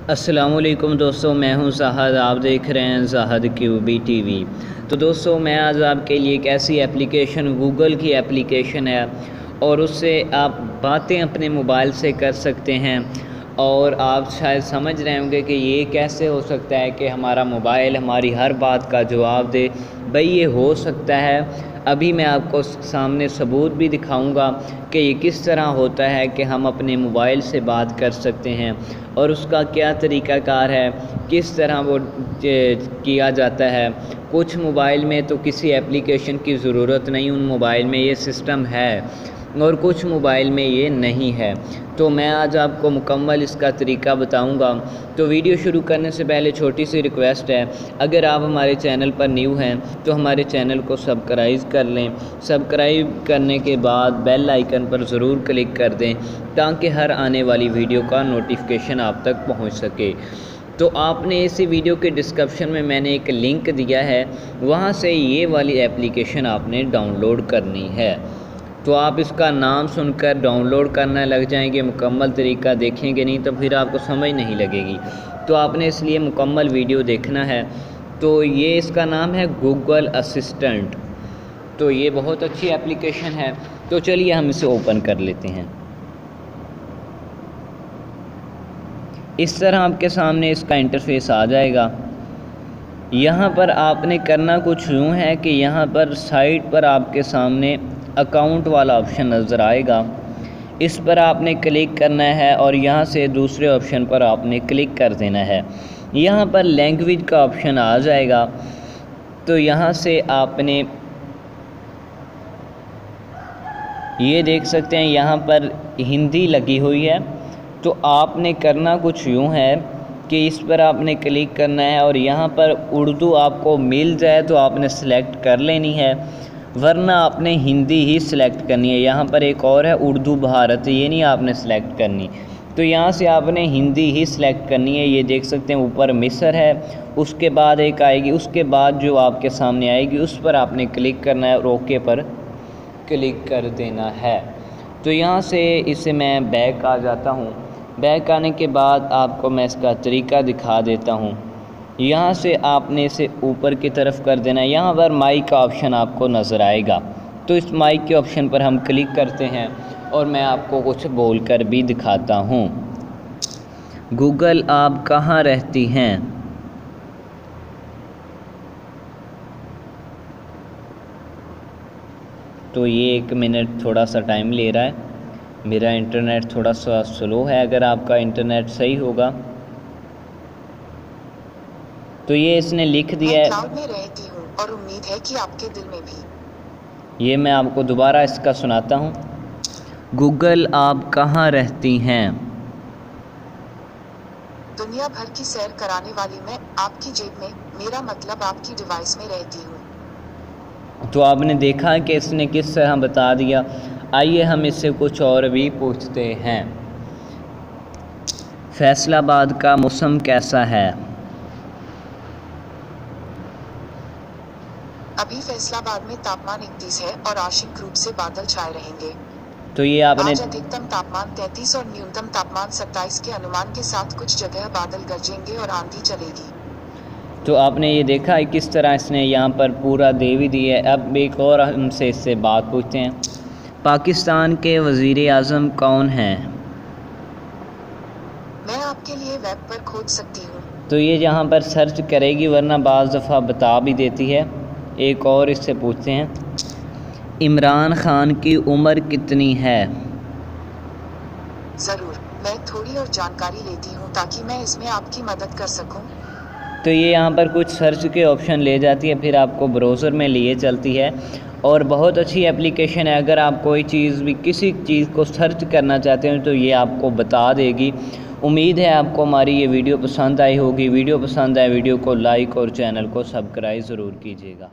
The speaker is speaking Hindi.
अस्सलामुअलैकुम दोस्तों, मैं हूं ज़ाहद। आप देख रहे हैं ज़ाहद क्यूबी टीवी। तो दोस्तों, मैं आज आपके लिए एक ऐसी एप्लीकेशन, गूगल की एप्लीकेशन है और उससे आप बातें अपने मोबाइल से कर सकते हैं। और आप शायद समझ रहे होंगे कि ये कैसे हो सकता है कि हमारा मोबाइल हमारी हर बात का जवाब दे। भाई ये हो सकता है। अभी मैं आपको सामने सबूत भी दिखाऊंगा कि ये किस तरह होता है कि हम अपने मोबाइल से बात कर सकते हैं और उसका क्या तरीक़ाकार है, किस तरह वो किया जाता है। कुछ मोबाइल में तो किसी एप्लीकेशन की ज़रूरत नहीं, उन मोबाइल में ये सिस्टम है और कुछ मोबाइल में ये नहीं है। तो मैं आज आपको मुकम्मल इसका तरीका बताऊंगा। तो वीडियो शुरू करने से पहले छोटी सी रिक्वेस्ट है, अगर आप हमारे चैनल पर न्यू हैं तो हमारे चैनल को सब्सक्राइब कर लें। सब्सक्राइब करने के बाद बेल आइकन पर ज़रूर क्लिक कर दें ताकि हर आने वाली वीडियो का नोटिफिकेशन आप तक पहुंच सके। तो आपने इसी वीडियो के डिस्क्रिप्शन में मैंने एक लिंक दिया है, वहां से ये वाली एप्लीकेशन आपने डाउनलोड करनी है। तो आप इसका नाम सुनकर डाउनलोड करना लग जाएंगे, मुकम्मल तरीका देखेंगे नहीं तो फिर आपको समझ नहीं लगेगी। तो आपने इसलिए मुकम्मल वीडियो देखना है। तो ये इसका नाम है गूगल असिस्टेंट। तो ये बहुत अच्छी एप्लीकेशन है। तो चलिए हम इसे ओपन कर लेते हैं। इस तरह आपके सामने इसका इंटरफेस आ जाएगा। यहाँ पर आपने करना कुछ यूँ है कि यहाँ पर साइड पर आपके सामने अकाउंट वाला ऑप्शन नज़र आएगा, इस पर आपने क्लिक करना है और यहाँ से दूसरे ऑप्शन पर आपने क्लिक कर देना है। यहाँ पर लैंग्वेज का ऑप्शन आ जाएगा। तो यहाँ से आपने ये देख सकते हैं यहाँ पर हिंदी लगी हुई है। तो आपने करना कुछ यूँ है कि इस पर आपने क्लिक करना है और यहाँ पर उर्दू आपको मिल जाए तो आपने सेलेक्ट कर लेनी है, वरना आपने हिंदी ही सिलेक्ट करनी है। यहाँ पर एक और है उर्दू भारत, ये नहीं आपने सेलेक्ट करनी। तो यहाँ से आपने हिंदी ही सिलेक्ट करनी है। ये देख सकते हैं ऊपर मिस्र है, उसके बाद एक आएगी, उसके बाद जो आपके सामने आएगी उस पर आपने क्लिक करना है और ओके पर क्लिक कर देना है। तो यहाँ से इसे मैं बैक आ जाता हूँ। बैक आने के बाद आपको मैं इसका तरीका दिखा देता हूँ। यहाँ से आपने इसे ऊपर की तरफ कर देना है। यहाँ पर माइक का ऑप्शन आपको नज़र आएगा। तो इस माइक के ऑप्शन पर हम क्लिक करते हैं और मैं आपको कुछ बोलकर भी दिखाता हूँ। गूगल आप कहाँ रहती हैं? तो ये 1 मिनट थोड़ा सा टाइम ले रहा है, मेरा इंटरनेट थोड़ा सा स्लो है। अगर आपका इंटरनेट सही होगा तो ये इसने लिख दिया है। मैं क्लाउड में रहती हूँ और उम्मीद है कि आपके दिल में भी। ये मैं आपको दोबारा इसका सुनाता हूँ। गूगल आप कहाँ रहती हैं? दुनिया भर की सैर कराने वाली मैं आपकी जेब में, मेरा मतलब आपकी डिवाइस में रहती हूँ। तो आपने देखा कि इसने किस तरह बता दिया। आइए हम इससे कुछ और भी पूछते हैं। फैसलाबाद का मौसम कैसा है? अभी फैसलाबाद में तापमान 31 है और आंशिक रूप से बादल छाए रहेंगे। तो ये आपने आज अधिकतम तापमान 33 और न्यूनतम तापमान 27 के अनुमान के साथ कुछ जगह बादल गरजेंगे और आंधी चलेगी। तो आपने ये देखा है किस तरह इसने यहाँ पर पूरा दे भी दिया है। अब एक और हमसे इससे बात पूछते हैं। पाकिस्तान के वज़ीर आज़म कौन हैं? मैं आपके लिए वेब पर खोज सकती हूँ। तो ये यहाँ पर सर्च करेगी, वरना बाज़ दफ़ा बता भी देती है। एक और इससे पूछते हैं, इमरान खान की उम्र कितनी है? ज़रूर, मैं थोड़ी और जानकारी लेती हूँ ताकि मैं इसमें आपकी मदद कर सकूँ। तो ये यहाँ पर कुछ सर्च के ऑप्शन ले जाती है, फिर आपको ब्राउज़र में लिए चलती है और बहुत अच्छी एप्लीकेशन है। अगर आप कोई चीज़ भी किसी चीज़ को सर्च करना चाहते हैं तो ये आपको बता देगी। उम्मीद है आपको हमारी ये वीडियो पसंद आई होगी। वीडियो पसंद आए वीडियो को लाइक और चैनल को सब्सक्राइब ज़रूर कीजिएगा।